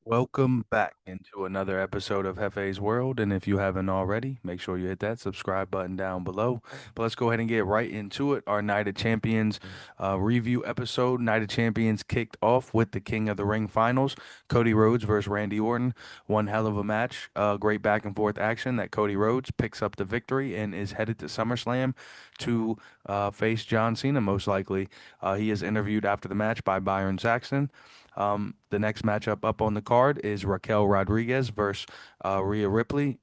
Welcome back into another episode of Hefe's World. And if you haven't already, make sure you hit that subscribe button down below. But let's go ahead and get right into it. Our Night of Champions review episode. Night of Champions kicked off with the King of the Ring finals. Cody Rhodes versus Randy Orton. One hell of a match. Great back and forth action that Cody Rhodes picks up the victory and is headed to SummerSlam to face John Cena, most likely. He is interviewed after the match by Byron Saxton. The next matchup up on the card is Raquel Rodriguez versus Rhea Ripley.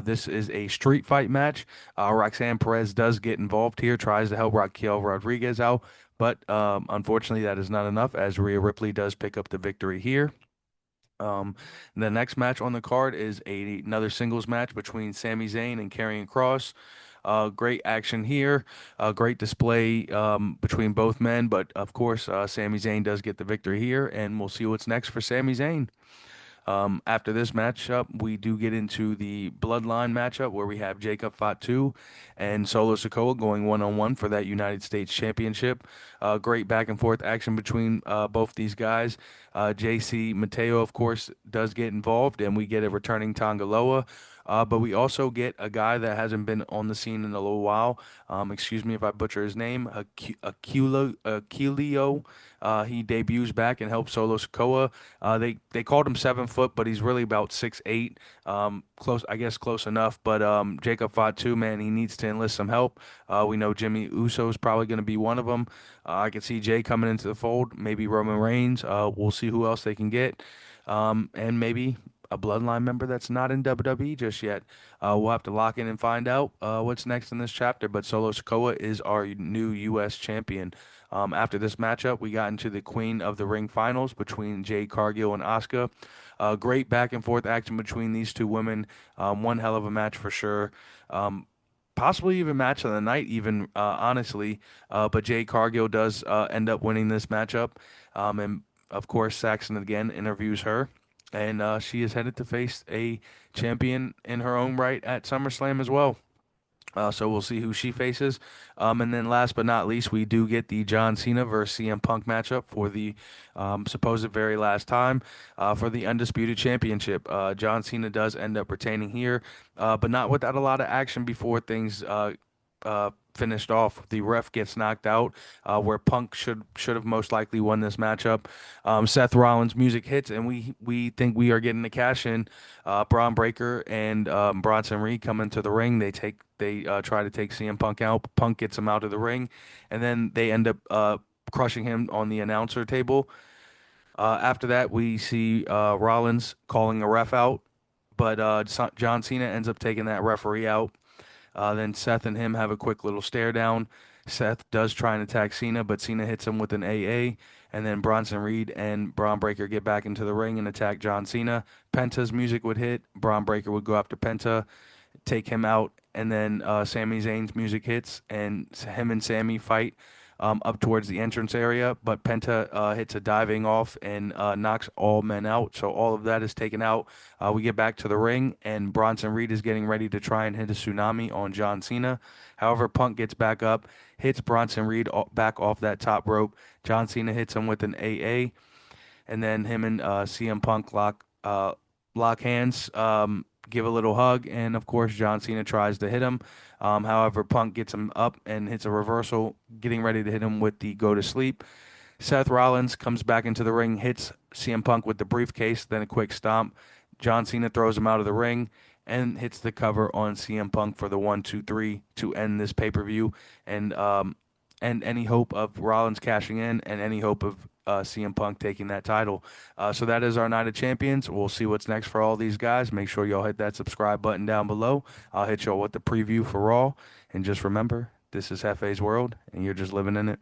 This is a street fight match. Roxanne Perez does get involved here, tries to help Raquel Rodriguez out, but unfortunately that is not enough as Rhea Ripley does pick up the victory here. Um, the next match on the card is another singles match between Sami Zayn and Karrion Kross. Great action here, great display between both men, but of course, Sami Zayn does get the victory here, and we'll see what's next for Sami Zayn. After this matchup, we do get into the Bloodline matchup where we have Jacob Fatu and Solo Sikoa going one-on-one for that United States Championship. Great back and forth action between both these guys. JC Mateo, of course, does get involved, and we get a returning Tangaloa. But we also get a guy that hasn't been on the scene in a little while. Excuse me if I butcher his name, Aquilio. He debuts back and helps Solo Sikoa. They called him 7 foot, but he's really about 6'8". Close, I guess, close enough. But Jacob Fatu, man, he needs to enlist some help. We know Jimmy Uso is probably going to be one of them. I can see Jay coming into the fold. Maybe Roman Reigns. We'll see who else they can get. And maybe a bloodline member that's not in WWE just yet. We'll have to lock in and find out what's next in this chapter. But Solo Sikoa is our new U.S. champion. After this matchup, we got into the Queen of the Ring finals between Jade Cargill and Asuka. Great back and forth action between these two women. One hell of a match for sure. Possibly even match of the night, even honestly. But Jade Cargill does end up winning this matchup. And of course, Saxon again interviews her. And she is headed to face a champion in her own right at SummerSlam as well. So we'll see who she faces. And then last but not least, we do get the John Cena versus CM Punk matchup for the supposed very last time for the Undisputed Championship. John Cena does end up retaining here, but not without a lot of action before things finished off. The ref gets knocked out, where Punk should have most likely won this matchup. Seth Rollins' music hits, and we think we are getting the cash in. Braun Breaker and Bronson Reed come into the ring. They try to take CM Punk out. Punk gets him out of the ring, and then they end up crushing him on the announcer table. After that, we see Rollins calling a ref out, but John Cena ends up taking that referee out. Then Seth and him have a quick little stare down. Seth does try and attack Cena, but Cena hits him with an AA. And then Bronson Reed and Braun Breaker get back into the ring and attack John Cena. Penta's music would hit. Braun Breaker would go after Penta, take him out. And then Sami Zayn's music hits, and him and Sami fight up towards the entrance area. But Penta hits a diving off and knocks all men out. So all of that is taken out. We get back to the ring, and Bronson Reed is getting ready to try and hit a tsunami on John Cena. However, Punk gets back up, hits Bronson Reed back off that top rope. John Cena hits him with an AA, and then him and CM Punk lock hands, give a little hug, and of course John Cena tries to hit him. However, Punk gets him up and hits a reversal, getting ready to hit him with the go to sleep. Seth Rollins comes back into the ring, hits CM Punk with the briefcase, then a quick stomp. John Cena throws him out of the ring and hits the cover on CM Punk for the 1, 2, 3 to end this pay per view, and any hope of Rollins cashing in, and any hope of CM Punk taking that title. So that is our Night of Champions. We'll see what's next for all these guys. Make sure y'all hit that subscribe button down below. I'll hit y'all with the preview for Raw. And just remember, this is Hefe's World, and you're just living in it.